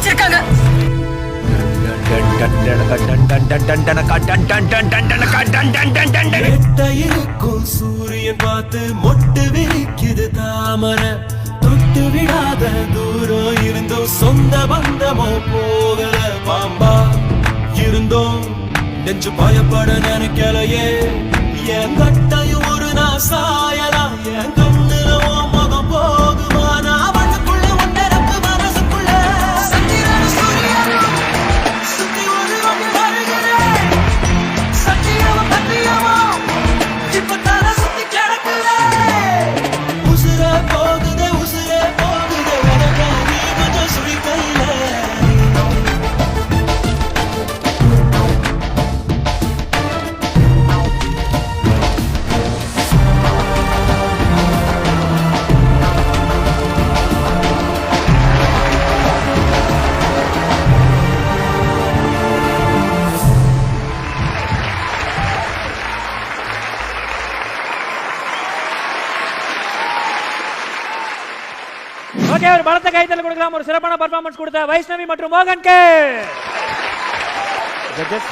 வச்சிருக்காங்க. சூரியன் பார்த்து மொட்டு விரிக்குது தாமரை, தொட்டு விடாத தூரம் இருந்தோம், சொந்த பந்தமோ போகல, பாம்பா இருந்தோம் நெஞ்சு பயப்பட நினைக்கலையே, என் கட்டையும் ஒரு நான் சாயலாம், என் கண்ணுல முகம் போகுமா, நான் வண்ணுக்குள்ள ஒன்றரப்பு மனசுக்குள்ள சந்திரன் சூரியன் சுத்தி ஒரு ஒன்று வருகிறேன், சத்தியமும் பத்தியமும் இப்ப தலை சுத்தி கிடக்குறேன், உசுரே போகுதே உனக்கு நீ கொஞ்சம் சுழி கையில. ஓகே, ஒரு பலத்த கைத்தல் கொடுக்கலாம். ஒரு சிறப்பான பெர்ஃபார்மன்ஸ் கொடுத்த வைஷ்ணவி மற்றும் மோகனுக்கு. ஜட்ஜஸ்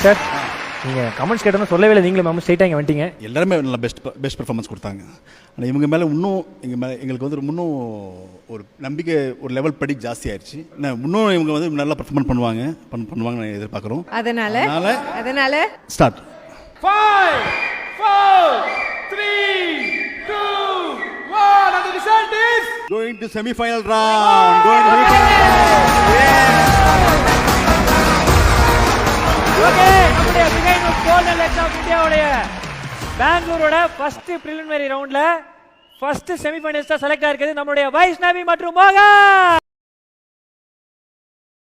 சார், நீங்க கமெண்ட்ஸ் கேட்டோம் சொல்லவே இல்லை, நீங்களும் மேம் ஸ்ட்ரைட்டாக இங்கே வந்துட்டீங்க. எல்லாருமே நல்லா பெஸ்ட் பெர்ஃபார்மன்ஸ் கொடுத்தாங்க. ஆனால் இவங்க மேலே இன்னும் எங்களுக்கு வந்து இன்னும் ஒரு நம்பிக்கை ஒரு லெவல் படி ஜாஸ்தி ஆயிடுச்சு. இன்னும் இவங்க வந்து நல்லா பெர்ஃபார்மன்ஸ் பண்ணுவாங்க எதிர்பார்க்குறோம். அதனால start 5 4 3 2 1 and the result is going to semi-final round. Okay, நம்முடைய பிகைன் கோல்டன் லெக்ஸ் ஆஃப் இந்தியாவுடைய பெங்களூரோட ஃபர்ஸ்ட் பிரிலிமினரி ரவுண்ட்ல ஃபர்ஸ்ட் செமிஃபைனலிஸ்டா செலக்ட் ஆயிருக்குது நம்மளுடைய வைஷ்ணவி மற்றும் மோகன்.